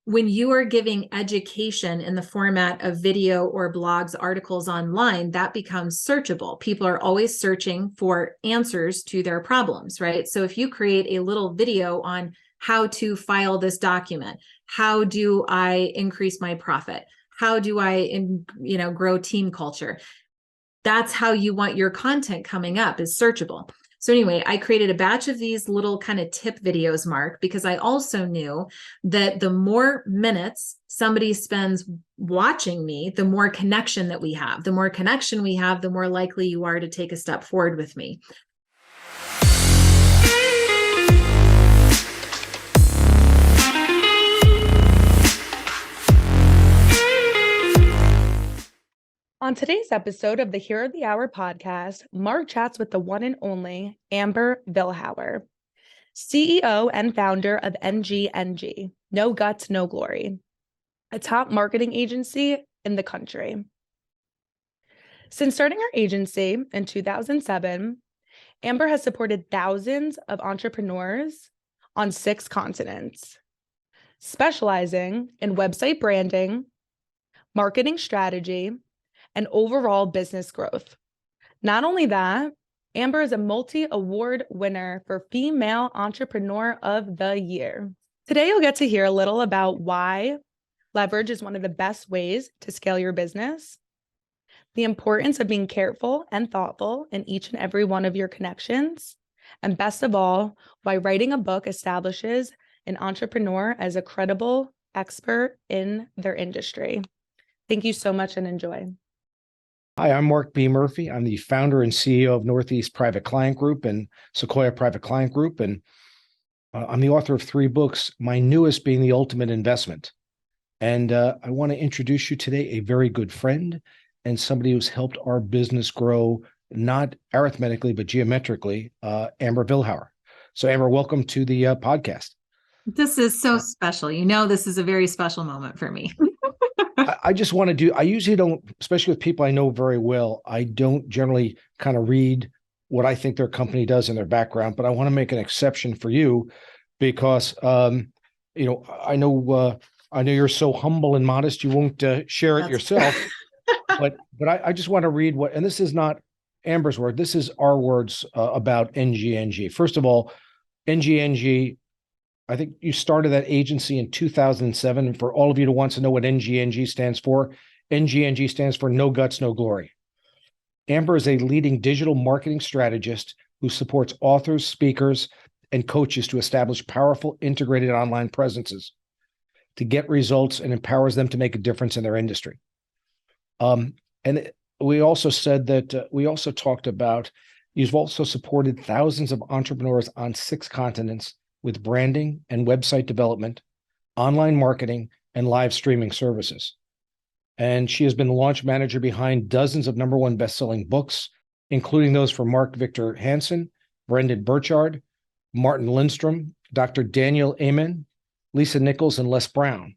when you are giving education in the format of video or blogs, articles online, that becomes searchable. People are always searching for answers to their problems, right? So if you create a little video on how to file this document, how do I increase my profit, how do I, grow team culture, that's how you want your content coming up, is searchable. So anyway, I created a batch of these little kind of tip videos, Mark, because I also knew that the more minutes somebody spends watching me, the more connection that we have. The more connection we have, the more likely you are to take a step forward with me. On today's episode of the Hero of the Hour podcast, Mark chats with the one and only Amber Vilhauer, CEO and founder of NGNG, No Guts, No Glory, a top marketing agency in the country. Since starting her agency in 2007, Amber has supported thousands of entrepreneurs on 6 continents, specializing in website branding, marketing strategy, and overall business growth. Not only that, Amber is a multi-award winner for Female Entrepreneur of the Year. Today, you'll get to hear a little about why leverage is one of the best ways to scale your business, the importance of being careful and thoughtful in each and every one of your connections, and best of all, why writing a book establishes an entrepreneur as a credible expert in their industry. Thank you so much and enjoy. Hi, I'm Mark B. Murphy. I'm the founder and CEO of Northeast Private Client Group and Sequoia Private Client Group. And I'm the author of 3 books, my newest being The Ultimate Investment. And I want to introduce you today a very good friend and somebody who's helped our business grow, not arithmetically, but geometrically, Amber Vilhauer. So Amber, welcome to the podcast. This is so special. This is a very special moment for me. I just want to I usually don't, especially with people I know very well, I don't generally kind of read what I think their company does in their background, but I want to make an exception for you because, I know you're so humble and modest, you won't share it yourself, but I just want to read and this is not Amber's word, this is our words about NGNG. First of all, NGNG, I think you started that agency in 2007. And for all of you who wants to know what NGNG stands for, NGNG stands for No Guts, No Glory. Amber is a leading digital marketing strategist who supports authors, speakers, and coaches to establish powerful integrated online presences to get results and empowers them to make a difference in their industry. And we also said that we also talked about, you've also supported thousands of entrepreneurs on 6 continents with branding and website development, online marketing, and live streaming services. And she has been the launch manager behind dozens of #1 best-selling books, including those for Mark Victor Hansen, Brendan Burchard, Martin Lindstrom, Dr. Daniel Amen, Lisa Nichols, and Les Brown.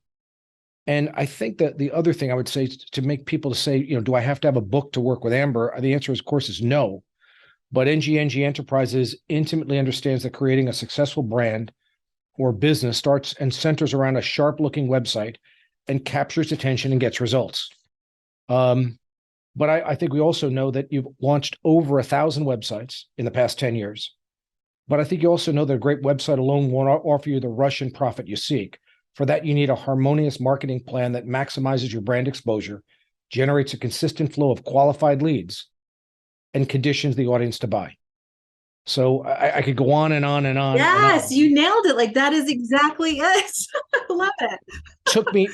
And I think that the other thing I would say to make people to say, do I have to have a book to work with Amber? The answer, of course, is no. But NGNG Enterprises intimately understands that creating a successful brand or business starts and centers around a sharp-looking website and captures attention and gets results. But I think we also know that you've launched over 1,000 websites in the past 10 years. But I think you also know that a great website alone won't offer you the rush and profit you seek. For that, you need a harmonious marketing plan that maximizes your brand exposure, generates a consistent flow of qualified leads, and conditions the audience to buy. So I could go on and on and on. Yes, you nailed it. Like, that is exactly it. I love it.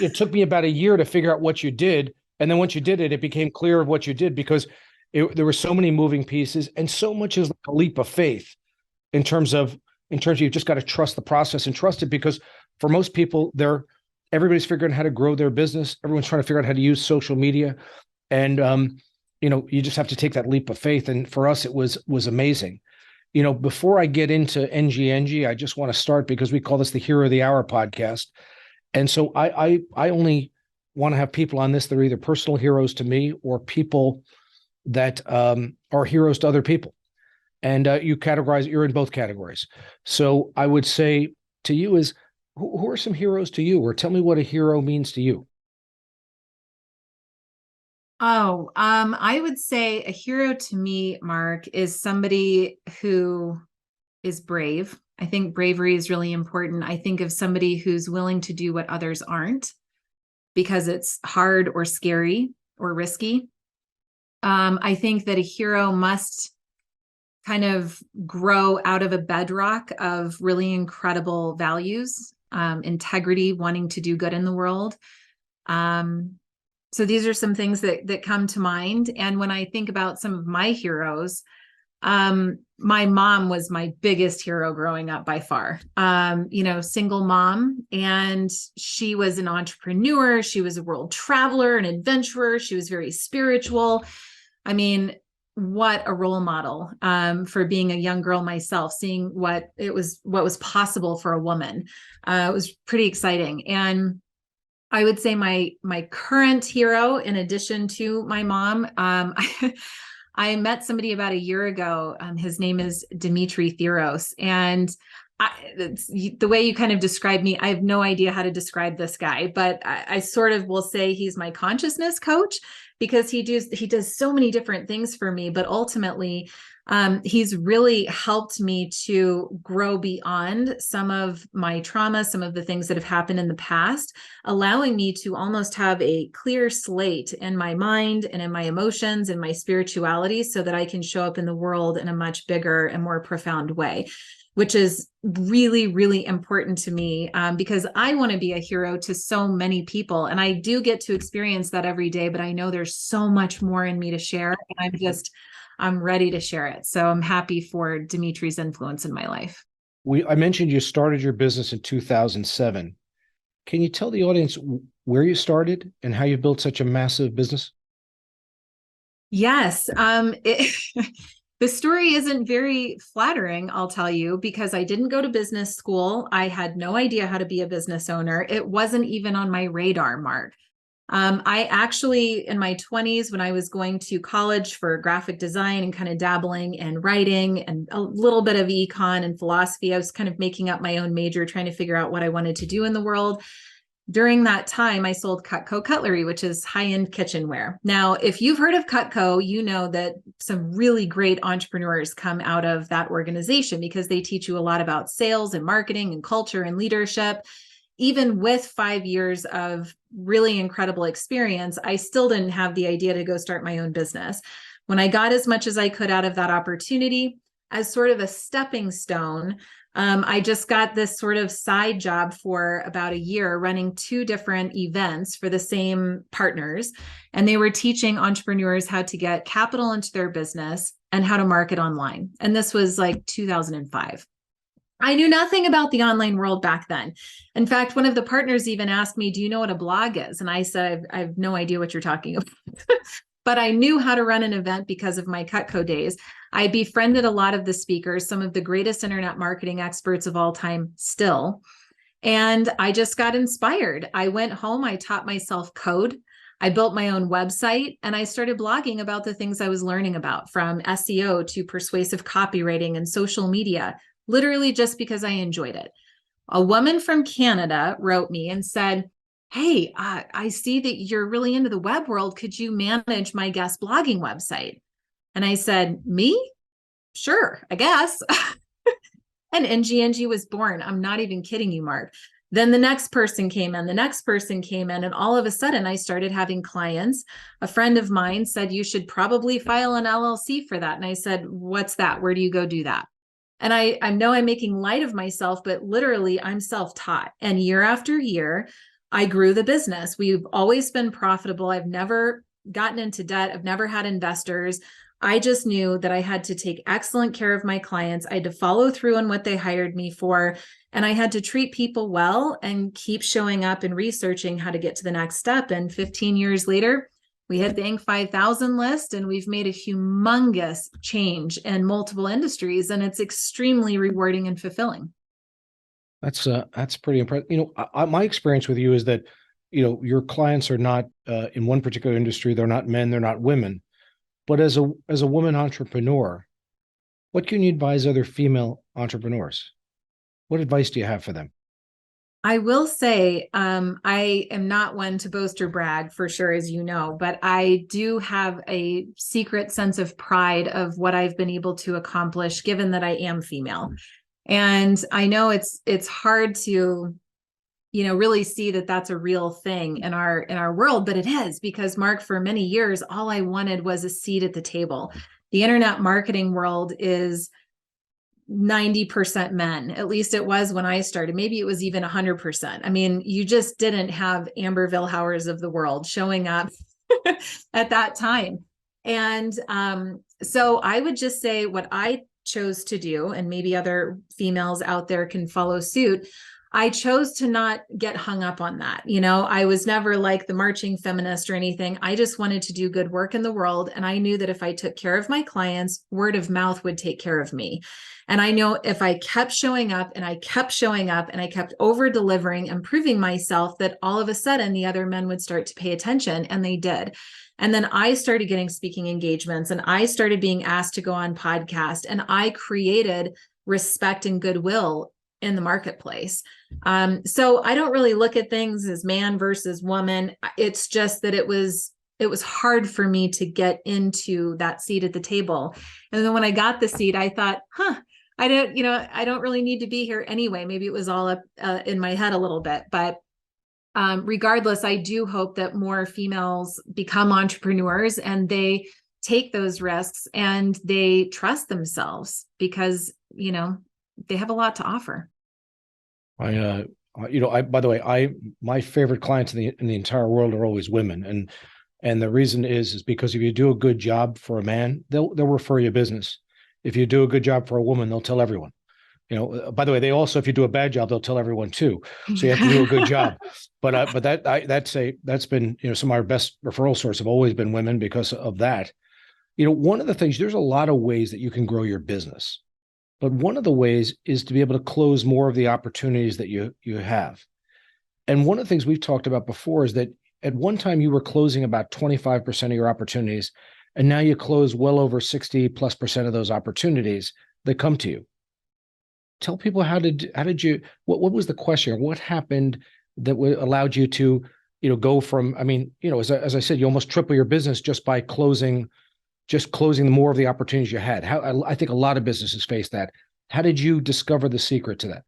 It took me about a year to figure out what you did. And then once you did it, it became clear of what you did because there were so many moving pieces and so much is like a leap of faith in terms of you've just got to trust the process and trust it because for most people, everybody's figuring out how to grow their business. Everyone's trying to figure out how to use social media. And, you just have to take that leap of faith. And for us, it was amazing. Before I get into NGNG, I just want to start because we call this the Hero of the Hour podcast. And so I only want to have people on this that are either personal heroes to me or people that are heroes to other people. And you're in both categories. So I would say to you is, who are some heroes to you, or tell me what a hero means to you? Oh, I would say a hero to me, Mark, is somebody who is brave. I think bravery is really important. I think of somebody who's willing to do what others aren't because it's hard or scary or risky. I think that a hero must kind of grow out of a bedrock of really incredible values, integrity, wanting to do good in the world. So these are some things that come to mind. And when I think about some of my heroes, my mom was my biggest hero growing up by far. Single mom, and she was an entrepreneur. She was a world traveler, an adventurer. She was very spiritual. I mean, what a role model for being a young girl myself, seeing what was possible for a woman. It was pretty exciting. And I would say my current hero, in addition to my mom, I met somebody about a year ago. His name is Dimitri Theros, and the way you kind of describe me, I have no idea how to describe this guy, but I sort of will say he's my consciousness coach, because he does so many different things for me. But ultimately, he's really helped me to grow beyond some of my trauma, some of the things that have happened in the past, allowing me to almost have a clear slate in my mind and in my emotions and my spirituality, so that I can show up in the world in a much bigger and more profound way, which is really, really important to me, because I want to be a hero to so many people. And I do get to experience that every day, but I know there's so much more in me to share. And I'm ready to share it. So I'm happy for Dimitri's influence in my life. I mentioned you started your business in 2007. Can you tell the audience where you started and how you built such a massive business? Yes. The story isn't very flattering, I'll tell you, because I didn't go to business school. I had no idea how to be a business owner. It wasn't even on my radar, Mark. I actually, in my 20s, when I was going to college for graphic design and kind of dabbling in writing and a little bit of econ and philosophy, I was kind of making up my own major, trying to figure out what I wanted to do in the world. During that time, I sold Cutco cutlery, which is high-end kitchenware. Now, if you've heard of Cutco, you know that some really great entrepreneurs come out of that organization, because they teach you a lot about sales and marketing and culture and leadership. Even with 5 years of really incredible experience, I still didn't have the idea to go start my own business. When I got as much as I could out of that opportunity as sort of a stepping stone, I just got this sort of side job for about a year, running 2 different events for the same partners. And they were teaching entrepreneurs how to get capital into their business and how to market online. And this was like 2005. I knew nothing about the online world back then. In fact, one of the partners even asked me, "Do you know what a blog is?" And I said, I have no idea what you're talking about. But I knew how to run an event because of my Cutco days. I befriended a lot of the speakers, some of the greatest internet marketing experts of all time still. And I just got inspired. I went home, I taught myself code. I built my own website, and I started blogging about the things I was learning about, from SEO to persuasive copywriting and social media, literally just because I enjoyed it. A woman from Canada wrote me and said, "Hey, I see that you're really into the web world. Could you manage my guest blogging website?" And I said, "Me? Sure, I guess." And NGNG was born. I'm not even kidding you, Mark. Then the next person came in, and all of a sudden I started having clients. A friend of mine said, "You should probably file an LLC for that." And I said, "What's that? Where do you go do that?" And I know I'm making light of myself, but literally I'm self-taught. And year after year, I grew the business. We've always been profitable. I've never gotten into debt. I've never had investors. I just knew that I had to take excellent care of my clients. I had to follow through on what they hired me for. And I had to treat people well and keep showing up and researching how to get to the next step. And 15 years later, we hit the Inc. 5000 list, and we've made a humongous change in multiple industries, and it's extremely rewarding and fulfilling. That's pretty impressive. My experience with you is that, your clients are not in one particular industry. They're not men, they're not women. But as a woman entrepreneur, what can you advise other female entrepreneurs? What advice do you have for them? I will say, I am not one to boast or brag for sure, as you know, but I do have a secret sense of pride of what I've been able to accomplish, given that I am female. And I know it's hard to, really see that that's a real thing in our world, but it is, because Mark, for many years, all I wanted was a seat at the table. The internet marketing world is 90% men. At least it was when I started. Maybe it was even 100%. I mean, you just didn't have Amber Vilhauers of the world showing up at that time. And so I would just say what I chose to do, and maybe other females out there can follow suit. I chose to not get hung up on that. I was never like the marching feminist or anything. I just wanted to do good work in the world. And I knew that if I took care of my clients, word of mouth would take care of me. And I know if I kept showing up and I kept showing up and I kept over delivering and proving myself, that all of a sudden the other men would start to pay attention, and they did. And then I started getting speaking engagements, and I started being asked to go on podcast, and I created respect and goodwill in the marketplace. So I don't really look at things as man versus woman. It's just that it was hard for me to get into that seat at the table. And then when I got the seat, I thought, I don't really need to be here anyway. Maybe it was all up in my head a little bit, but regardless, I do hope that more females become entrepreneurs and they take those risks and they trust themselves, because, they have a lot to offer. By the way, my favorite clients in the entire world are always women. And the reason is because if you do a good job for a man, they'll refer you business. If you do a good job for a woman, they'll tell everyone. By the way, they also, if you do a bad job, they'll tell everyone too. So you have to do a good job. But that's been, some of our best referral sources have always been women because of that. One of the things, there's a lot of ways that you can grow your business, but one of the ways is to be able to close more of the opportunities that you have. And one of the things we've talked about before is that at one time you were closing about 25% of your opportunities, and now you close well over 60+% of those opportunities that come to you. Tell people what was the question? What happened that allowed you to, go from, as I said, you almost triple your business just by closing more of the opportunities you had. I think a lot of businesses face that. How did you discover the secret to that?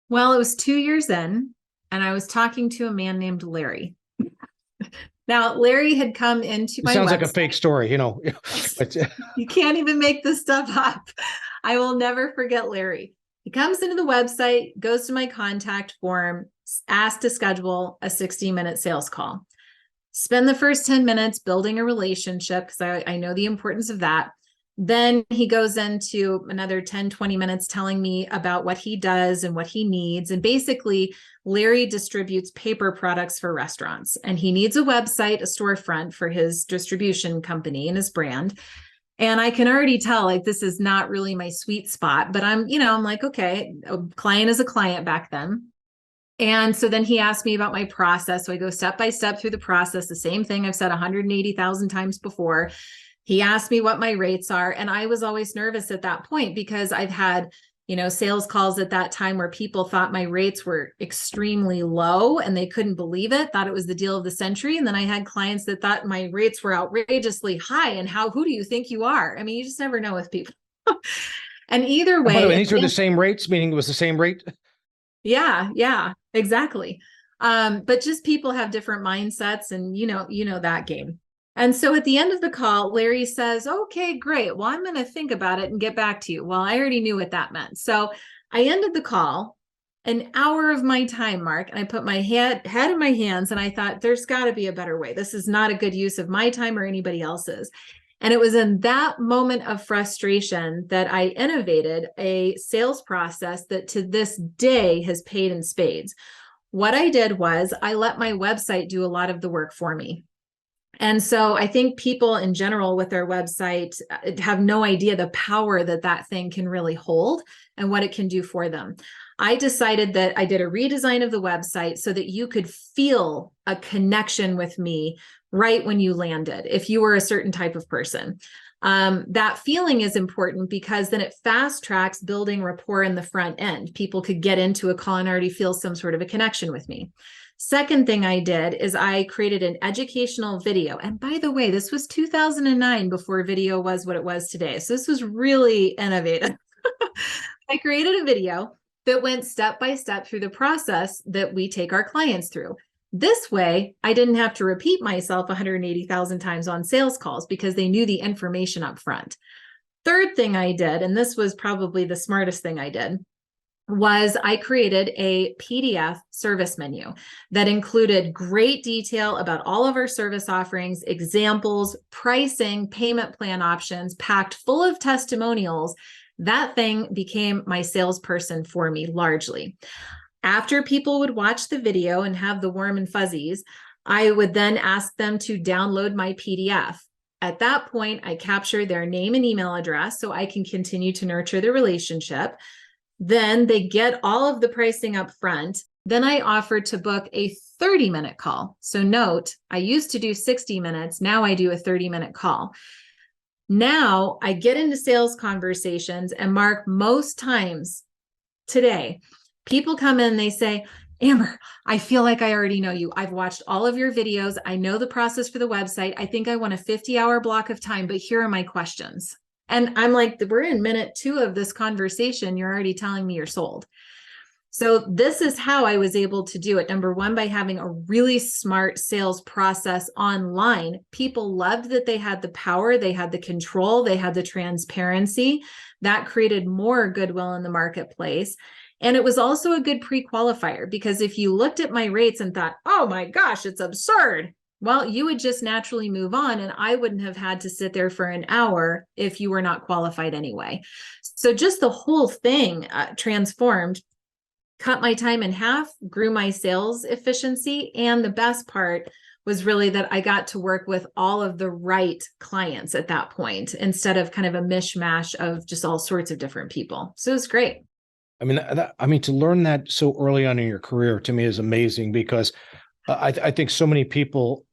Well, it was 2 years in, and I was talking to a man named Larry. Now, Larry had come into my sounds website. like a fake story, You can't even make this stuff up. I will never forget Larry. He comes into the website, goes to my contact form, asks to schedule a 60-minute sales call. Spend the first 10 minutes building a relationship, because I know the importance of that. Then he goes into another 10, 20 minutes telling me about what he does and what he needs. And basically, Larry distributes paper products for restaurants, and he needs a website, a storefront for his distribution company and his brand. And I can already tell, like, this is not really my sweet spot, but I'm like, okay, a client is a client back then. And so then he asked me about my process. So I go step by step through the process, the same thing I've said 180,000 times before. He asked me what my rates are. And I was always nervous at that point, because I've had, sales calls at that time where people thought my rates were extremely low and they couldn't believe it, thought it was the deal of the century. And then I had clients that thought my rates were outrageously high. And who do you think you are? I mean, you just never know with people. And either way, by the way, these were the same rates, meaning it was the same rate. Yeah, exactly. But just people have different mindsets, and you know that game. And so at the end of the call, Larry says, okay, great. Well, I'm going to think about it and get back to you. Well, I already knew what that meant. So I ended the call, an hour of my time, Mark, and I put my head in my hands, and I thought, there's got to be a better way. This is not a good use of my time or anybody else's. And it was in that moment of frustration that I innovated a sales process that to this day has paid in spades. What I did was I let my website do a lot of the work for me. And so I think people in general with their website have no idea the power that thing can really hold and what it can do for them. I decided that I did a redesign of the website so that you could feel a connection with me right when you landed, if you were a certain type of person. That feeling is important because then it fast tracks building rapport in the front end. People could get into a call and already feel some sort of a connection with me. Second thing I did is I created an educational video. And by the way, this was 2009 before video was what it was today. So this was really innovative. I created a video that went step by step through the process that we take our clients through. This way, I didn't have to repeat myself 180,000 times on sales calls because they knew the information up front. Third thing I did, and this was probably the smartest thing I did, was I created a PDF service menu that included great detail about all of our service offerings, examples, pricing, payment plan options, packed full of testimonials. That thing became my salesperson for me largely. After people would watch the video and have the warm and fuzzies, I would then ask them to download my PDF. At that point, I capture their name and email address so I can continue to nurture the relationship. Then they get all of the pricing up front. Then I offered to book a 30-minute call. So note, I used to do 60 minutes. Now I do a 30-minute call. Now I get into sales conversations, and Mark, most times today, people come in and they say, Amber, I feel like I already know you. I've watched all of your videos. I know the process for the website. I think I want a 50-hour block of time, but here are my questions. And I'm like, we're in minute 2 of this conversation. You're already telling me you're sold. So this is how I was able to do it. Number one, by having a really smart sales process online. People loved that they had the power, they had the control, they had the transparency. That created more goodwill in the marketplace. And it was also a good pre-qualifier because if you looked at my rates and thought, oh my gosh, it's absurd. Well, you would just naturally move on, and I wouldn't have had to sit there for an hour if you were not qualified anyway. So just the whole thing transformed, cut my time in half, grew my sales efficiency. And the best part was really that I got to work with all of the right clients at that point, instead of kind of a mishmash of just all sorts of different people. So it was great. I mean, to learn that so early on in your career to me is amazing because I think so many people,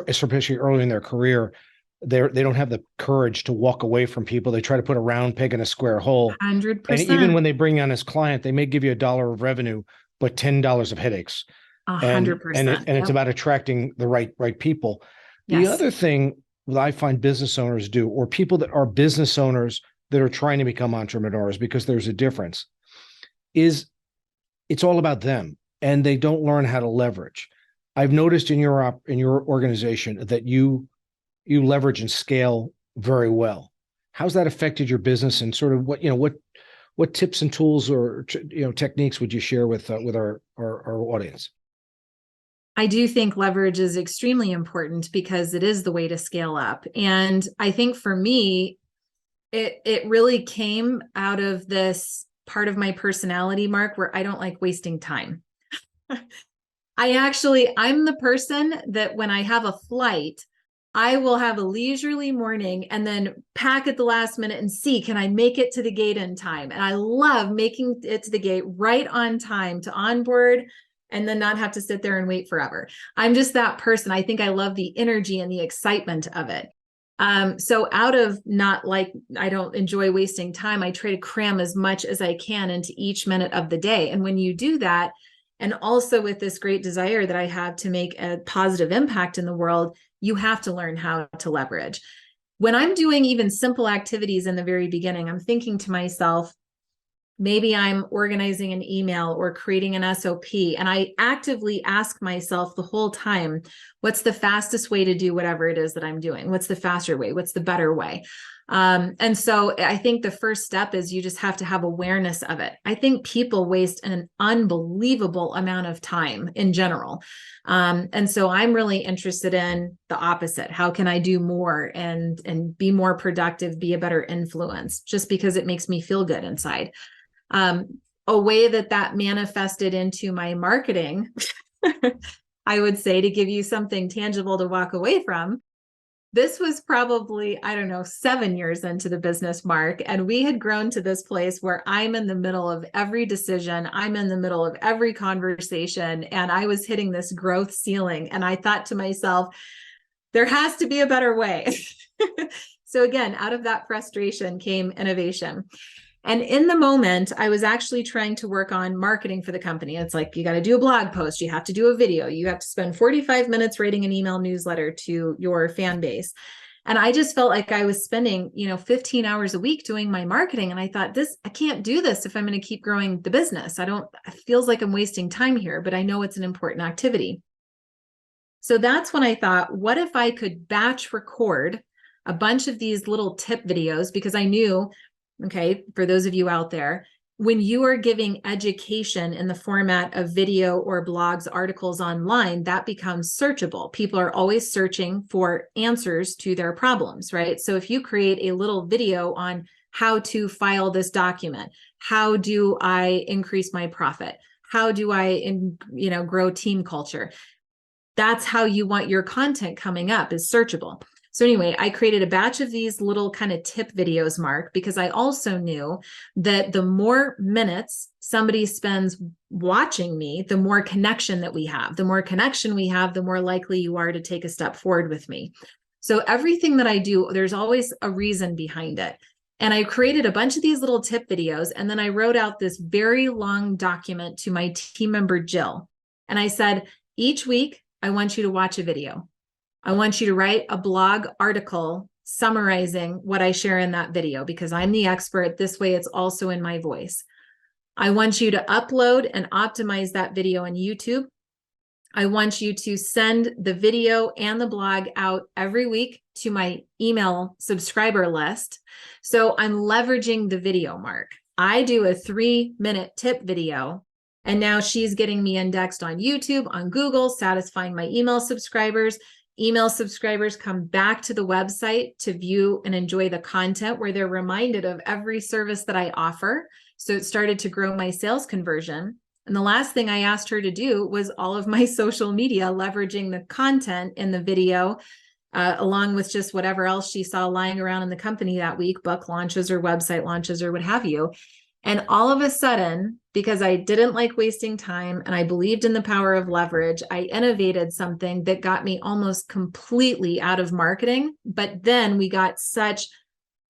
especially early in their career, they don't have the courage to walk away from people. They try to put a round peg in a square hole. 100%. And even when they bring on this client, they may give you $1 of revenue, but $10 of headaches. 100%. And it's about attracting the right people. The Yes. other thing that I find business owners do, or people that are business owners that are trying to become entrepreneurs, because there's a difference, is it's all about them. And they don't learn how to leverage. I've noticed in your organization that you leverage and scale very well. How's that affected your business, and sort of what tips and tools or techniques would you share with our audience? I do think leverage is extremely important because it is the way to scale up. And I think for me, it really came out of this part of my personality, Mark, where I don't like wasting time. I'm the person that when I have a flight, I will have a leisurely morning and then pack at the last minute and see, can I make it to the gate in time? And I love making it to the gate right on time to onboard and then not have to sit there and wait forever. I'm just that person. I think I love the energy and the excitement of it. So out of I don't enjoy wasting time, I try to cram as much as I can into each minute of the day. And when you do that, and also with this great desire that I have to make a positive impact in the world, you have to learn how to leverage. When I'm doing even simple activities in the very beginning, I'm thinking to myself, maybe I'm organizing an email or creating an SOP, and I actively ask myself the whole time, what's the fastest way to do whatever it is that I'm doing? What's the faster way? What's the better way? And so I think the first step is you just have to have awareness of it. I think people waste an unbelievable amount of time in general. And so I'm really interested in the opposite. How can I do more and be more productive, be a better influence, just because it makes me feel good inside. A way that manifested into my marketing, I would say, to give you something tangible to walk away from. This was probably, 7 years into the business, Mark, and we had grown to this place where I'm in the middle of every decision. I'm in the middle of every conversation, and I was hitting this growth ceiling. And I thought to myself, There has to be a better way. So again, out of that frustration came innovation. And in the moment, I was actually trying to work on marketing for the company. It's like, you got to do a blog post, you have to do a video, you have to spend 45 minutes writing an email newsletter to your fan base. And I just felt like I was spending, 15 hours a week doing my marketing. And I thought, I can't do this if I'm going to keep growing the business. It feels like I'm wasting time here, but I know it's an important activity. So that's when I thought, what if I could batch record a bunch of these little tip videos? Because I knew, okay, for those of you out there, when you are giving education in the format of video or blogs, articles online, that becomes searchable. People are always searching for answers to their problems, right? So if you create a little video on how to file this document, how do I increase my profit? How do I, grow team culture? That's how you want your content coming up, is searchable. So anyway, I created a batch of these little kind of tip videos, Mark, because I also knew that the more minutes somebody spends watching me, the more connection that we have. The more connection we have, the more likely you are to take a step forward with me. So everything that I do, there's always a reason behind it. And I created a bunch of these little tip videos, and then I wrote out this very long document to my team member, Jill. And I said, each week, I want you to watch a video. I want you to write a blog article summarizing what I share in that video, because I'm the expert. This way, it's also in my voice. I want you to upload and optimize that video on YouTube. I want you to send the video and the blog out every week to my email subscriber list. So I'm leveraging the video, Mark. I do a 3-minute tip video, and now she's getting me indexed on YouTube, on Google, satisfying my email subscribers. Email subscribers come back to the website to view and enjoy the content, where they're reminded of every service that I offer. So it started to grow my sales conversion. And the last thing I asked her to do was all of my social media, leveraging the content in the video, along with just whatever else she saw lying around in the company that week, book launches or website launches or what have you. And all of a sudden, because I didn't like wasting time and I believed in the power of leverage, I innovated something that got me almost completely out of marketing. But then we got such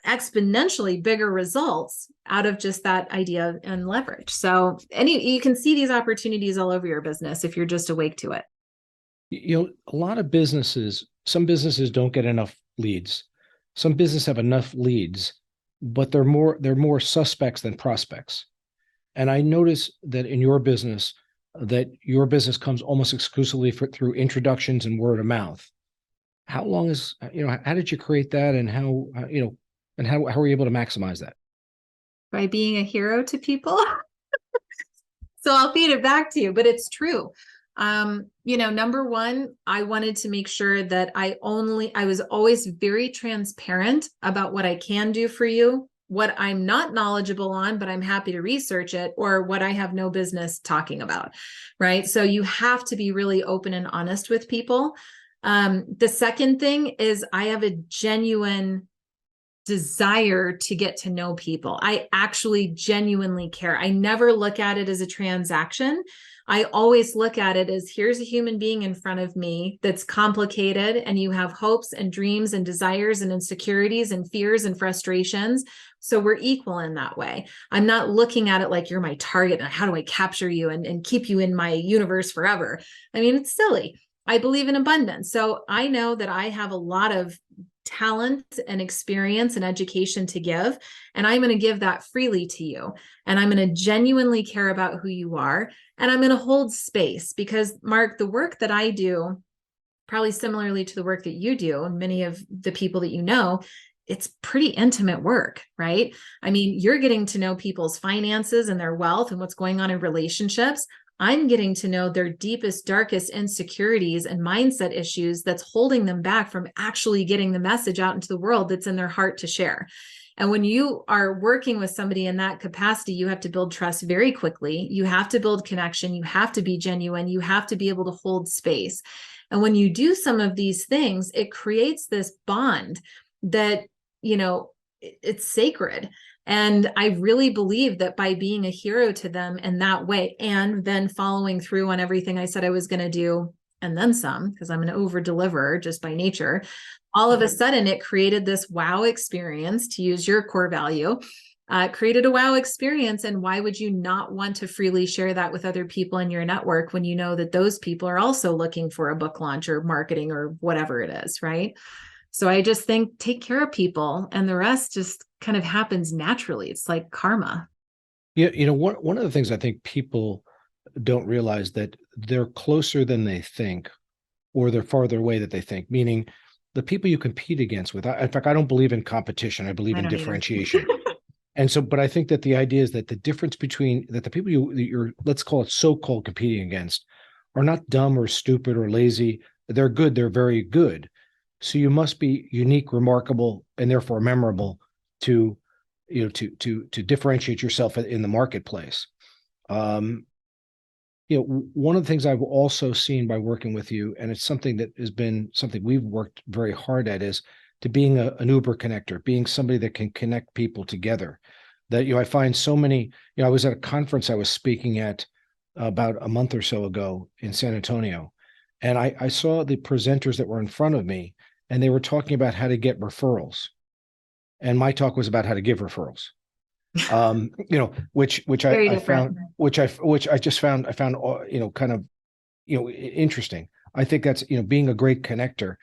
exponentially bigger results out of just that idea and leverage. So you can see these opportunities all over your business if you're just awake to it. A lot of businesses, some businesses don't get enough leads. Some businesses have enough leads, but they're more suspects than prospects. And I notice that in your business, that your business comes almost exclusively through introductions and word of mouth. How long is, how did you create that, and how are you able to maximize that? By being a hero to people. So I'll feed it back to you, but it's true. Number one, I wanted to make sure that I was always very transparent about what I can do for you, what I'm not knowledgeable on, but I'm happy to research it, or what I have no business talking about, right? So you have to be really open and honest with people. The second thing is I have a genuine desire to get to know people. I actually genuinely care. I never look at it as a transaction. I always look at it as, here's a human being in front of me that's complicated, and you have hopes and dreams and desires and insecurities and fears and frustrations. So we're equal in that way. I'm not looking at it like you're my target and how do I capture you and keep you in my universe forever. I mean, it's silly. I believe in abundance. So I know that I have a lot of talent and experience and education to give, and I'm going to give that freely to you. And I'm going to genuinely care about who you are. And I'm going to hold space, because Mark, the work that I do, probably similarly to the work that you do and many of the people that you know, it's pretty intimate work, right? I mean, you're getting to know people's finances and their wealth and what's going on in relationships. I'm getting to know their deepest, darkest insecurities and mindset issues that's holding them back from actually getting the message out into the world that's in their heart to share. And when you are working with somebody in that capacity, you have to build trust very quickly. You have to build connection. You have to be genuine. You have to be able to hold space. And when you do some of these things, it creates this bond that, it's sacred. And I really believe that by being a hero to them in that way, and then following through on everything I said I was going to do and then some, because I'm an over deliverer just by nature. All of a sudden, it created this wow experience, to use your core value. Created a wow experience. And why would you not want to freely share that with other people in your network when you know that those people are also looking for a book launch or marketing or whatever it is, right? So I just think take care of people, and the rest just kind of happens naturally. It's like karma. Yeah, one of the things I think people don't realize, that they're closer than they think, or they're farther away than they think, meaning the people you compete against with. In fact, I don't believe in competition. I believe I in don't either. differentiation. And so, but I think that the idea is that the difference between that the people you're, let's call it so-called competing against, are not dumb or stupid or lazy. They're good. They're very good. So you must be unique, remarkable, and therefore memorable to, to differentiate yourself in the marketplace. One of the things I've also seen by working with you, and it's something that has been something we've worked very hard at, is to being an Uber connector, being somebody that can connect people together. That, I find so many, I was at a conference I was speaking at about a month or so ago in San Antonio, and I saw the presenters that were in front of me, and they were talking about how to get referrals. And my talk was about how to give referrals. Which I found, which I just found, kind of, interesting. I think that's, being a great connector.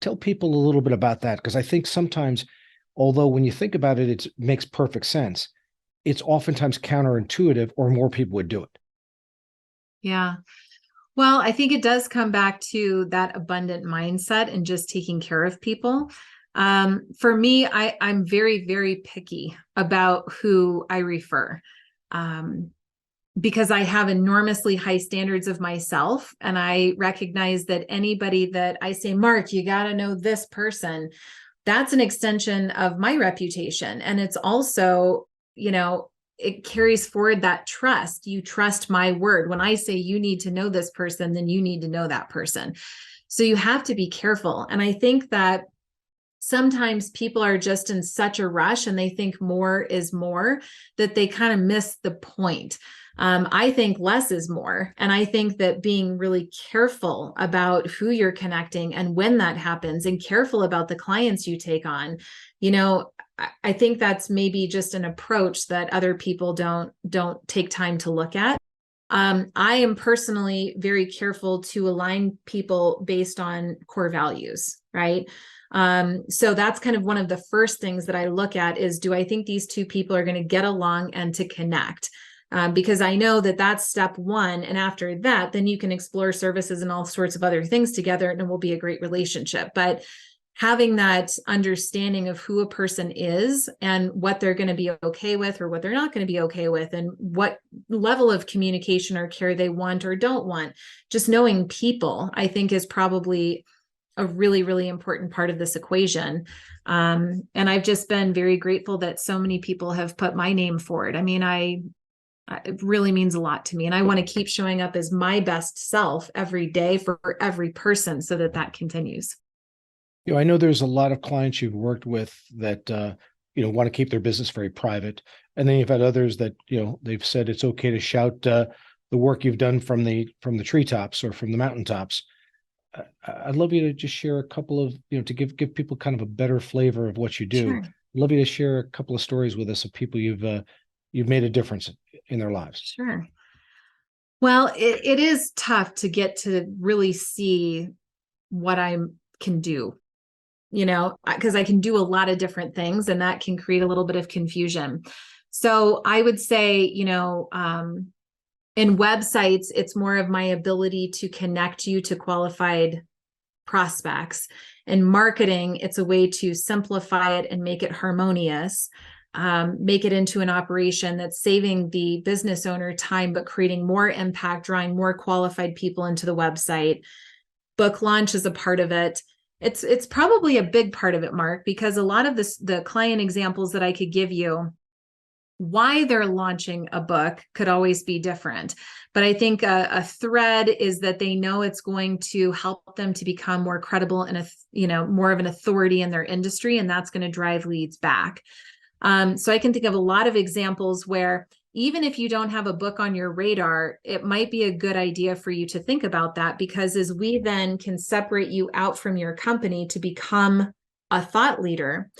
Tell people a little bit about that, because I think sometimes, although when you think about it, it makes perfect sense, it's oftentimes counterintuitive, or more people would do it. Yeah. Well, I think it does come back to that abundant mindset and just taking care of people. For me, I'm very, very picky about who I refer, because I have enormously high standards of myself. And I recognize that anybody that I say, Mark, you got to know this person, that's an extension of my reputation. And it's also, it carries forward that trust. You trust my word. When I say you need to know this person, then you need to know that person. So you have to be careful. And I think that sometimes people are just in such a rush and they think more is more, that they kind of miss the point. I think less is more. And I think that being really careful about who you're connecting and when that happens, and careful about the clients you take on, I think that's maybe just an approach that other people don't take time to look at. I am personally very careful to align people based on core values, right? So that's kind of one of the first things that I look at is, do I think these two people are going to get along and to connect? Because I know that that's step one. And after that, then you can explore services and all sorts of other things together, and it will be a great relationship. But having that understanding of who a person is and what they're going to be okay with or what they're not going to be okay with, and what level of communication or care they want or don't want, just knowing people, I think, is probably a really, really important part of this equation. And I've just been very grateful that so many people have put my name forward. I mean, it really means a lot to me. And I want to keep showing up as my best self every day for every person so that continues. I know there's a lot of clients you've worked with that, want to keep their business very private. And then you've had others that, they've said it's okay to shout the work you've done from the treetops or from the mountaintops. I'd love you to just share a couple of, to give people kind of a better flavor of what you do. Sure. I'd love you to share a couple of stories with us of people you've made a difference in their lives. Sure. Well, it is tough to get to really see what I can do, because I can do a lot of different things, and that can create a little bit of confusion. So I would say, in websites, it's more of my ability to connect you to qualified prospects. In marketing, it's a way to simplify it and make it harmonious, make it into an operation that's saving the business owner time, but creating more impact, drawing more qualified people into the website. Book launch is a part of it. It's probably a big part of it, Mark, because a lot of the client examples that I could give you, why they're launching a book could always be different. But I think a thread is that they know it's going to help them to become more credible and more of an authority in their industry, and that's going to drive leads back. So I can think of a lot of examples where even if you don't have a book on your radar, it might be a good idea for you to think about that, because as we then can separate you out from your company to become a thought leader,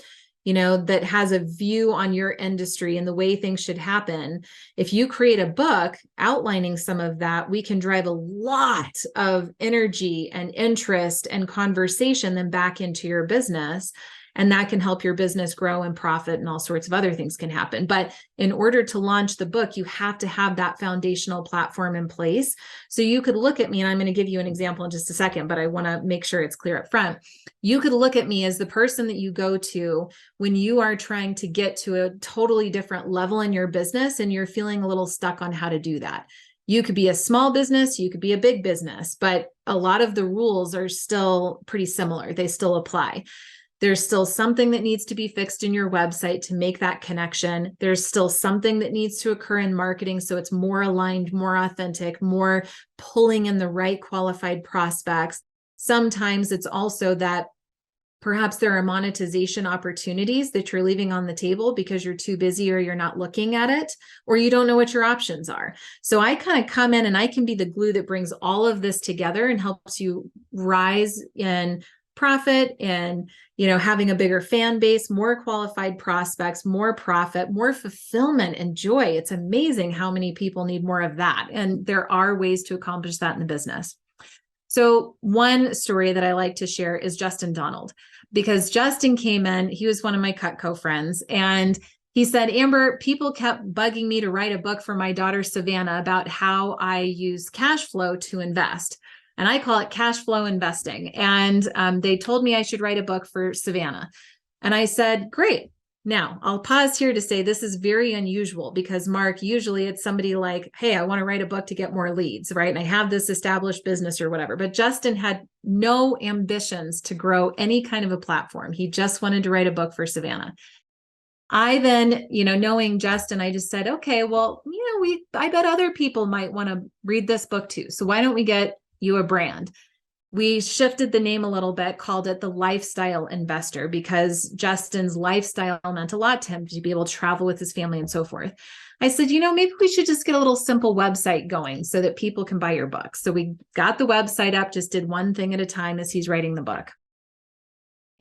that has a view on your industry and the way things should happen. If you create a book outlining some of that, we can drive a lot of energy and interest and conversation then back into your business. And that can help your business grow and profit, and all sorts of other things can happen. But in order to launch the book, you have to have that foundational platform in place. So you could look at me, and I'm going to give you an example in just a second, but I want to make sure it's clear up front. You could look at me as the person that you go to when you are trying to get to a totally different level in your business and you're feeling a little stuck on how to do that. You could be a small business, you could be a big business, but a lot of the rules are still pretty similar. They still apply. There's still something that needs to be fixed in your website to make that connection. There's still something that needs to occur in marketing, so it's more aligned, more authentic, more pulling in the right qualified prospects. Sometimes it's also that perhaps there are monetization opportunities that you're leaving on the table because you're too busy, or you're not looking at it, or you don't know what your options are. So I kind of come in and I can be the glue that brings all of this together and helps you rise in profit and, having a bigger fan base, more qualified prospects, more profit, more fulfillment and joy. It's amazing how many people need more of that. And there are ways to accomplish that in the business. So one story that I like to share is Justin Donald, because Justin came in, he was one of my Cutco friends, and he said, Amber, people kept bugging me to write a book for my daughter, Savannah, about how I use cash flow to invest. And I call it cash flow investing. And they told me I should write a book for Savannah. And I said, great. Now, I'll pause here to say this is very unusual, because Mark, usually it's somebody like, hey, I want to write a book to get more leads, right? And I have this established business or whatever. But Justin had no ambitions to grow any kind of a platform. He just wanted to write a book for Savannah. I then, knowing Justin, I just said, okay, well, I bet other people might want to read this book too. So why don't we get you a brand? We shifted the name a little bit, called it the Lifestyle Investor, because Justin's lifestyle meant a lot to him, to be able to travel with his family and so forth. I said, maybe we should just get a little simple website going so that people can buy your book. So we got the website up, just did one thing at a time as he's writing the book.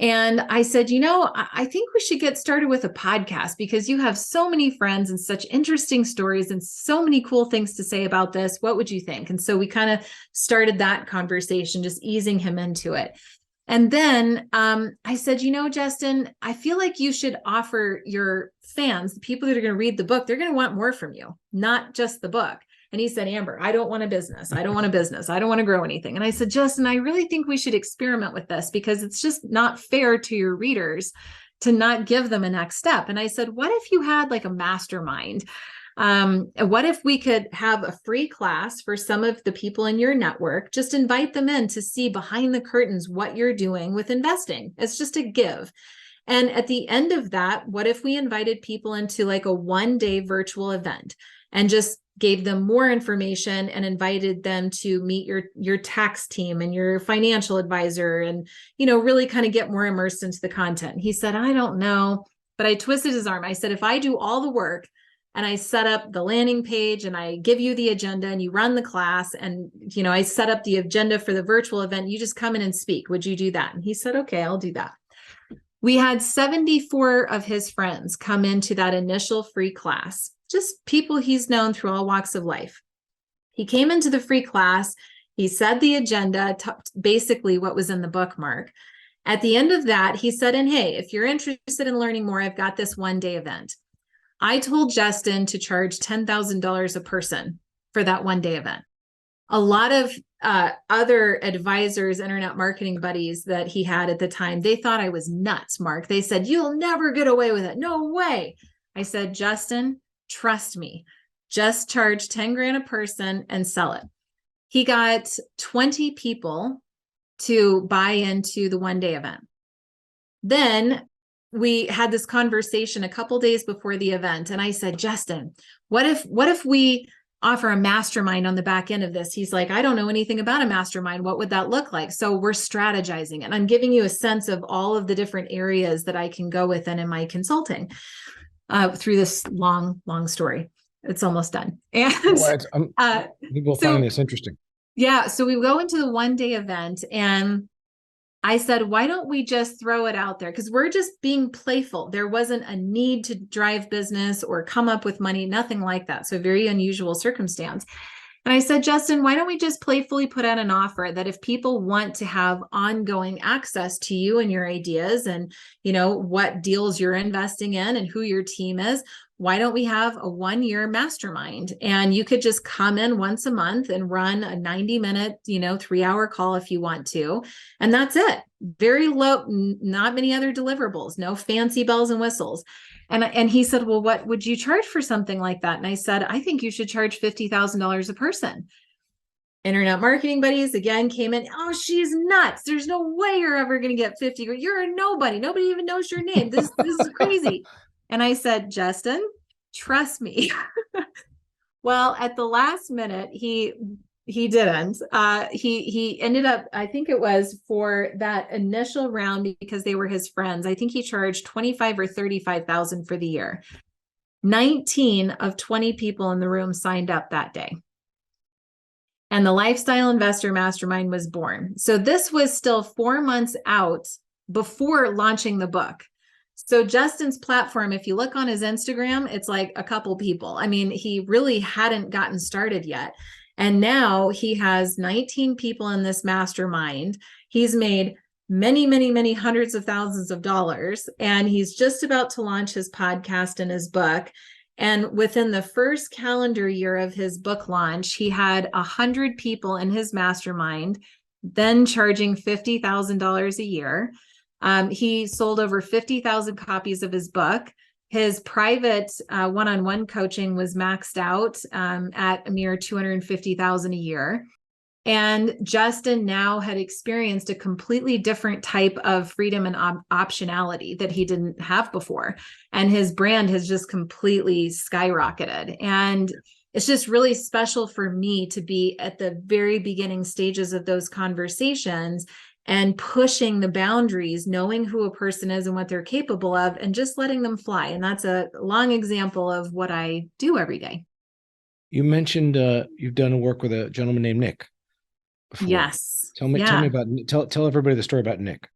And I said, I think we should get started with a podcast, because you have so many friends and such interesting stories and so many cool things to say about this. What would you think? And so we kind of started that conversation, just easing him into it. And then I said, Justin, I feel like you should offer your fans, the people that are going to read the book, they're going to want more from you, not just the book. And he said, Amber, I don't want a business. I don't want a business. I don't want to grow anything. And I said, Justin, I really think we should experiment with this, because it's just not fair to your readers to not give them a next step. And I said, what if you had like a mastermind? What if we could have a free class for some of the people in your network? Just invite them in to see behind the curtains what you're doing with investing. It's just a give. And at the end of that, what if we invited people into like a one-day virtual event and just gave them more information and invited them to meet your tax team and your financial advisor and, really kind of get more immersed into the content? He said, I don't know, but I twisted his arm. I said, if I do all the work and I set up the landing page and I give you the agenda and you run the class and, I set up the agenda for the virtual event, you just come in and speak. Would you do that? And he said, okay, I'll do that. We had 74 of his friends come into that initial free class, just people he's known through all walks of life. He came into the free class. He said the agenda, basically what was in the bookmark. At the end of that, he said, and hey, if you're interested in learning more, I've got this one-day event. I told Justin to charge $10,000 a person for that one-day event. A lot of other advisors, internet marketing buddies that he had at the time, they thought I was nuts, Mark. They said, you'll never get away with it. No way. I said, Justin, trust me, just charge 10 grand a person and sell it. He got 20 people to buy into the one-day event. Then we had this conversation a couple days before the event. And I said, Justin, what if we offer a mastermind on the back end of this? He's like, I don't know anything about a mastermind. What would that look like? So we're strategizing. And I'm giving you a sense of all of the different areas that I can go within in my consulting through this long, long story. It's almost done. And Well, people so find this interesting. yeah, so we go into the 1-day event and I said, why don't we just throw it out there? Because we're just being playful. There wasn't a need to drive business or come up with money, nothing like that. So a very unusual circumstance. And I said, Justin, why don't we just playfully put out an offer that if people want to have ongoing access to you and your ideas and, what deals you're investing in and who your team is, why don't we have a 1-year mastermind? And you could just come in once a month and run a 90-minute, 3-hour call if you want to. And that's it. Very low, not many other deliverables, no fancy bells and whistles. And he said, well, what would you charge for something like that? And I said, I think you should charge $50,000 a person. Internet marketing buddies again came in. Oh, she's nuts. There's no way you're ever going to get 50. You're a nobody. Nobody even knows your name. This is crazy. And I said, Justin, trust me. Well, at the last minute, he didn't. He ended up, I think it was for that initial round because they were his friends. I think he charged 25 or 35,000 for the year. 19 of 20 people in the room signed up that day. And the Lifestyle Investor Mastermind was born. So this was still 4 months out before launching the book. So Justin's platform, if you look on his Instagram, it's like a couple people. I mean, he really hadn't gotten started yet. And now he has 19 people in this mastermind. He's made many, many, many hundreds of thousands of dollars. And he's just about to launch his podcast and his book. And within the first calendar year of his book launch, he had 100 people in his mastermind, then charging $50,000 a year. He sold over 50,000 copies of his book. His private one-on-one coaching was maxed out at a mere $250,000 a year. And Justin now had experienced a completely different type of freedom and optionality that he didn't have before. And his brand has just completely skyrocketed. And it's just really special for me to be at the very beginning stages of those conversations and pushing the boundaries, knowing who a person is and what they're capable of, and just letting them fly. And that's a long example of what I do every day. You mentioned you've done work with a gentleman named Nick before. Yes. Tell me about, tell everybody the story about Nick.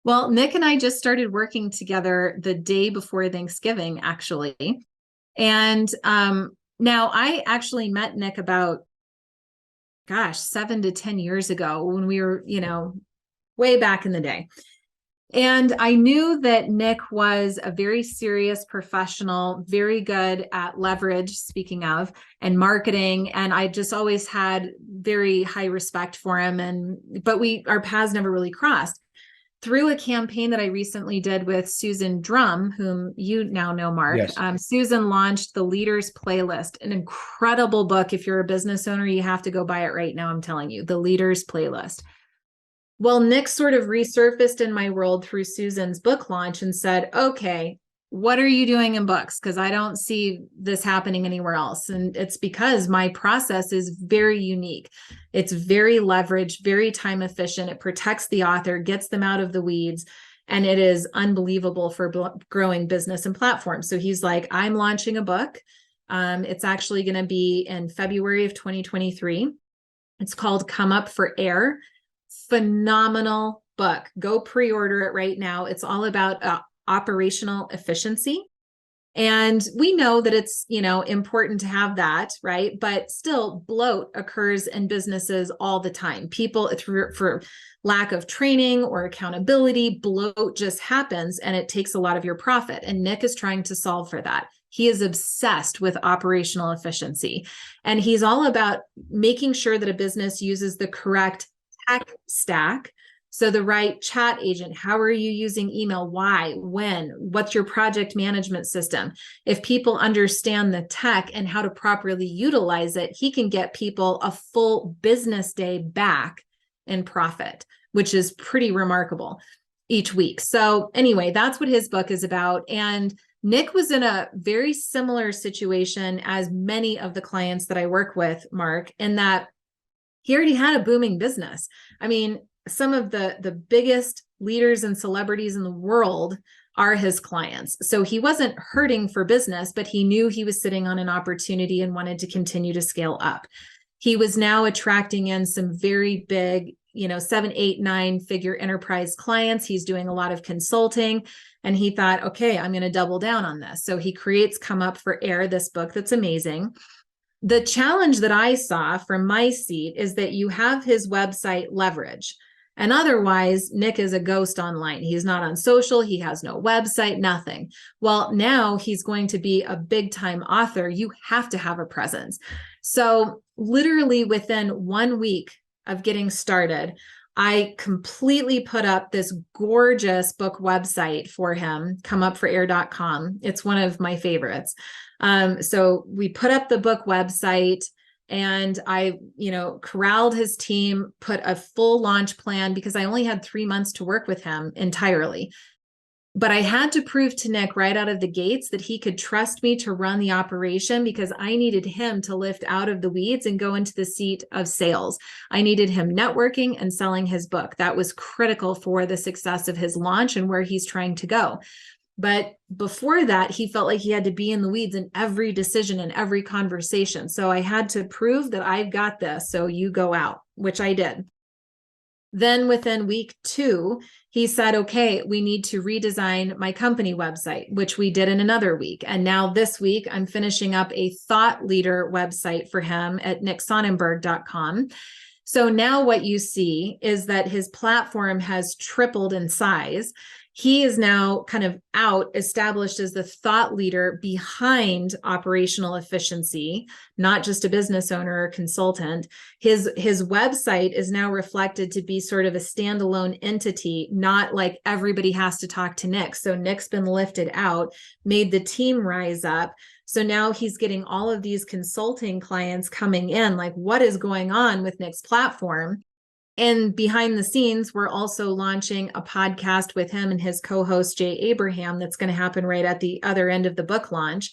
Well, Nick and I just started working together the day before Thanksgiving, actually. And now I actually met Nick about 7 to 10 years ago when we were, way back in the day. And I knew that Nick was a very serious professional, very good at leverage, speaking of, and marketing. And I just always had very high respect for him. But our paths never really crossed. Through a campaign that I recently did with Susan Drum, whom you now know, Mark, yes. Susan launched the Leaders Playlist, an incredible book. If you're a business owner, you have to go buy it right now. I'm telling you, the Leaders Playlist. Well, Nick sort of resurfaced in my world through Susan's book launch and said, okay, what are you doing in books? Because I don't see this happening anywhere else. And it's because my process is very unique. It's very leveraged, very time efficient. It protects the author, gets them out of the weeds, and it is unbelievable for growing business and platforms. So he's like, I'm launching a book. It's actually going to be in February of 2023. It's called Come Up for Air. Phenomenal book. Go pre-order it right now. It's all about operational efficiency. And we know that it's, important to have that, right? But still, bloat occurs in businesses all the time. People, for lack of training or accountability, bloat just happens and it takes a lot of your profit. And Nick is trying to solve for that. He is obsessed with operational efficiency. And he's all about making sure that a business uses the correct tech stack. So the right chat agent, how are you using email? Why, when, what's your project management system? If people understand the tech and how to properly utilize it, he can get people a full business day back in profit, which is pretty remarkable each week. So anyway, that's what his book is about. And Nick was in a very similar situation as many of the clients that I work with, Mark, in that he already had a booming business. I mean, some of the biggest leaders and celebrities in the world are his clients. So he wasn't hurting for business, but he knew he was sitting on an opportunity and wanted to continue to scale up. He was now attracting in some very big, 7, 8, 9-figure enterprise clients. He's doing a lot of consulting, and he thought, okay, I'm going to double down on this. So he creates Come Up for Air, this book that's amazing. The challenge that I saw from my seat is that you have his website leverage, and otherwise Nick is a ghost online. He's not on social. He has no website, nothing. Well, now he's going to be a big time author. You have to have a presence. So literally within 1 week of getting started, I completely put up this gorgeous book website for him, comeupforair.com. It's one of my favorites. So we put up the book website, and I, corralled his team, put a full launch plan, because I only had 3 months to work with him entirely. But I had to prove to Nick right out of the gates that he could trust me to run the operation, because I needed him to lift out of the weeds and go into the seat of sales. I needed him networking and selling his book. That was critical for the success of his launch and where he's trying to go. But before that, he felt like he had to be in the weeds in every decision and every conversation. So I had to prove that I've got this. So you go out, which I did. Then within week 2, he said, okay, we need to redesign my company website, which we did in another week. And now this week, I'm finishing up a thought leader website for him at nicksonnenberg.com. So now what you see is that his platform has tripled in size. He is now kind of established as the thought leader behind operational efficiency, not just a business owner or consultant. His website is now reflected to be sort of a standalone entity, not like everybody has to talk to Nick. So Nick's been lifted out, made the team rise up. So now he's getting all of these consulting clients coming in, like, what is going on with Nick's platform? And behind the scenes, we're also launching a podcast with him and his co-host, Jay Abraham, that's going to happen right at the other end of the book launch.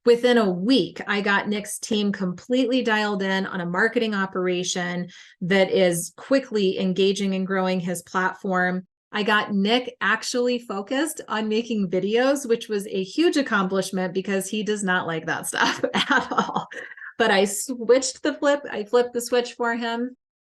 Within a week, I got Nick's team completely dialed in on a marketing operation that is quickly engaging and growing his platform. I got Nick actually focused on making videos, which was a huge accomplishment because he does not like that stuff at all. But I flipped the switch for him.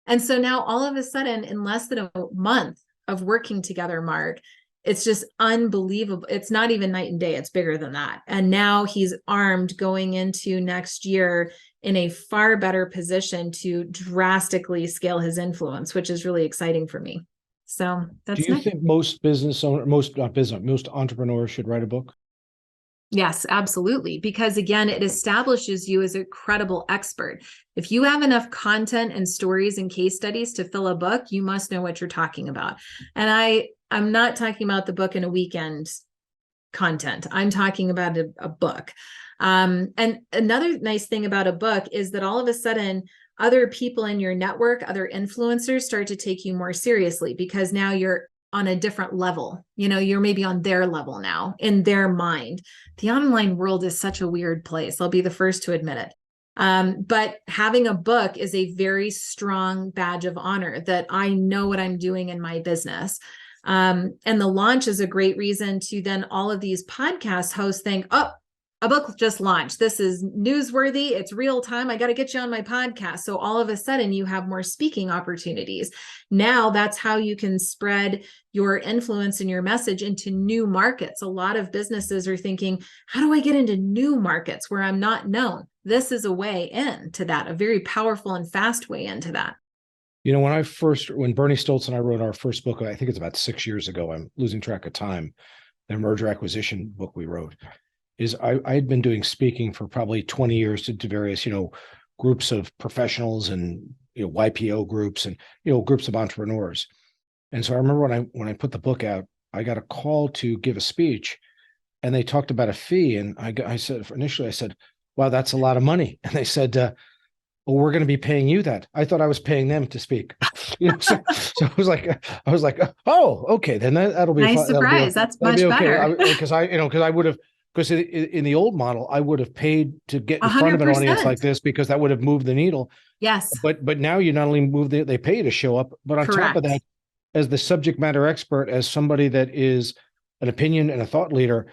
And so now all of a sudden, in less than a month of working together, Mark, it's just unbelievable. It's not even night and day. It's bigger than that. And now he's armed going into next year in a far better position to drastically scale his influence, which is really exciting for me. So that's Do you think most most entrepreneurs should write a book? Yes, absolutely. Because again, it establishes you as a credible expert. If you have enough content and stories and case studies to fill a book, you must know what you're talking about. And I'm not talking about the book in a weekend content. I'm talking about a book. And another nice thing about a book is that all of a sudden, other people in your network, other influencers start to take you more seriously, because now you're on a different level. You're maybe on their level now in their mind. The online world is such a weird place. I'll be the first to admit it. But having a book is a very strong badge of honor that I know what I'm doing in my business. And the launch is a great reason to then all of these podcast hosts think, oh, a book just launched. This is newsworthy. It's real time. I got to get you on my podcast. So all of a sudden you have more speaking opportunities. Now that's how you can spread your influence and your message into new markets. A lot of businesses are thinking, how do I get into new markets where I'm not known? This is a way into that, a very powerful and fast way into that. When Bernie Stoltz and I wrote our first book, I think it's about 6 years ago, I'm losing track of time, the merger acquisition book we wrote, is I had been doing speaking for probably 20 years to various, groups of professionals and, YPO groups and, groups of entrepreneurs. And so I remember when I put the book out, I got a call to give a speech, and they talked about a fee. And I said, wow, that's a lot of money. And they said, well, we're going to be paying you that. I thought I was paying them to speak. So I was like, oh, okay, then that'll be nice surprise. That's much better. Because in the old model, I would have paid to get in front of an audience like this, because that would have moved the needle. Yes. But now you not only they pay you to show up, but on top of that, as the subject matter expert, as somebody that is an opinion and a thought leader,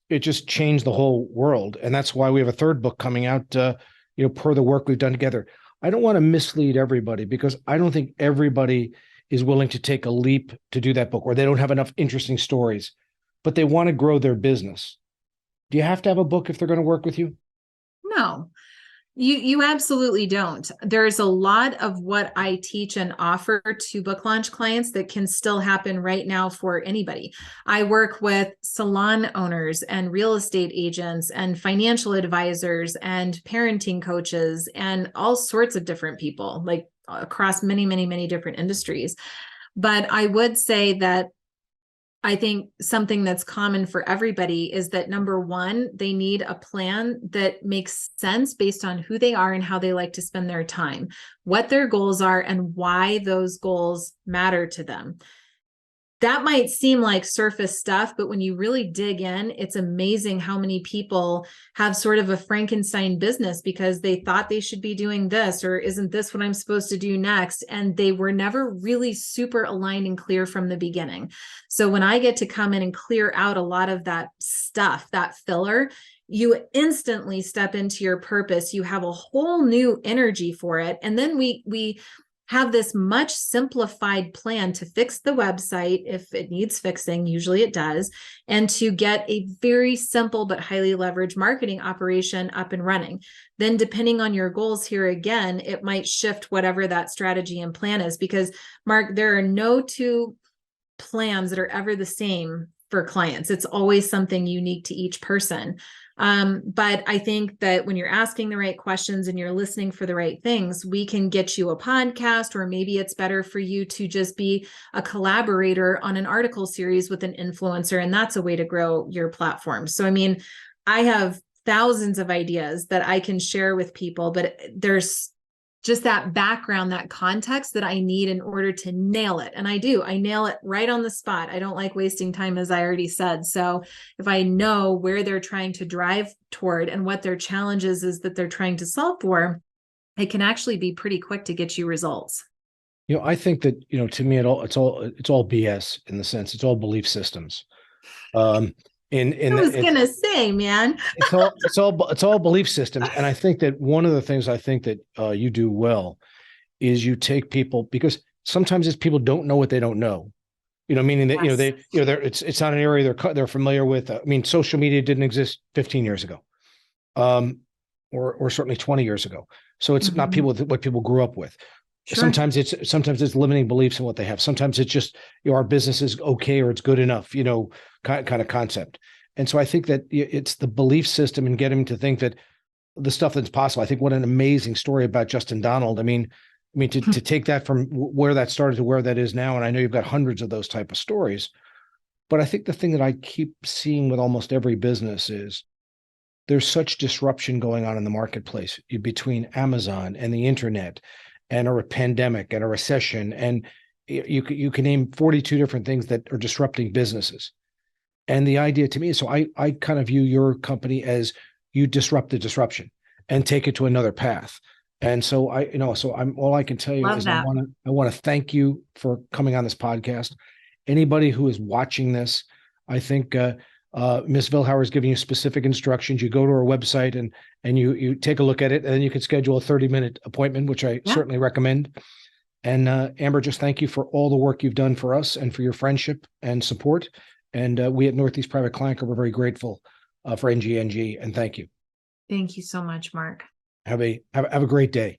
it just changed the whole world. And that's why we have a third book coming out, per the work we've done together. I don't want to mislead everybody, because I don't think everybody is willing to take a leap to do that book, or they don't have enough interesting stories, but they want to grow their business. Do you have to have a book if they're going to work with you? No, you absolutely don't. There's a lot of what I teach and offer to book launch clients that can still happen right now for anybody. I work with salon owners and real estate agents and financial advisors and parenting coaches and all sorts of different people, like across many, many, many different industries. But I would say that I think something that's common for everybody is that, number one, they need a plan that makes sense based on who they are and how they like to spend their time, what their goals are, and why those goals matter to them. That might seem like surface stuff, but when you really dig in, it's amazing how many people have sort of a Frankenstein business because they thought they should be doing this, or isn't this what I'm supposed to do next? And they were never really super aligned and clear from the beginning. So when I get to come in and clear out a lot of that stuff, that filler, you instantly step into your purpose. You have a whole new energy for it. And then we have this much simplified plan to fix the website if it needs fixing, usually it does, and to get a very simple but highly leveraged marketing operation up and running. Then depending on your goals here again, it might shift whatever that strategy and plan is, because Mark, there are no two plans that are ever the same for clients. It's always something unique to each person. But I think that when you're asking the right questions and you're listening for the right things, we can get you a podcast, or maybe it's better for you to just be a collaborator on an article series with an influencer. And that's a way to grow your platform. So, I mean, I have thousands of ideas that I can share with people, but there's just that background, that context that I need in order to nail it. And I nail it right on the spot. I don't like wasting time, as I already said. So if I know where they're trying to drive toward and what their challenges is that they're trying to solve for, it can actually be pretty quick to get you results. I think that, to me, it's all BS in the sense it's all belief systems. I was gonna say, man, it's all belief systems. And I think that one of the things I think that you do well is you take people, because sometimes it's people don't know what they don't know. Meaning that yes. It's not an area they're familiar with. I mean, social media didn't exist 15 years ago, or certainly 20 years ago. So it's not what people grew up with. Sure. Sometimes it's limiting beliefs in what they have. Sometimes it's just our business is okay or it's good enough, kind of concept. And so I think that it's the belief system and getting to think that the stuff that's possible. I think what an amazing story about Justin Donald. I mean to take that from where that started to where that is now, and I know you've got hundreds of those type of stories. But I think the thing that I keep seeing with almost every business is there's such disruption going on in the marketplace between Amazon and the internet, and a pandemic and a recession. And you can name 42 different things that are disrupting businesses. And the idea to me is, so I kind of view your company as you disrupt the disruption and take it to another path. And so all I can tell you is I want to thank you for coming on this podcast. Anybody who is watching this, I think Ms. Vilhauer is giving you specific instructions. You go to our website and you take a look at it, and then you can schedule a 30-minute appointment, which I certainly recommend. And Amber, just thank you for all the work you've done for us and for your friendship and support. And we at Northeast Private Client Group are very grateful for NGNG, and thank you. Thank you so much, Mark. Have a great day.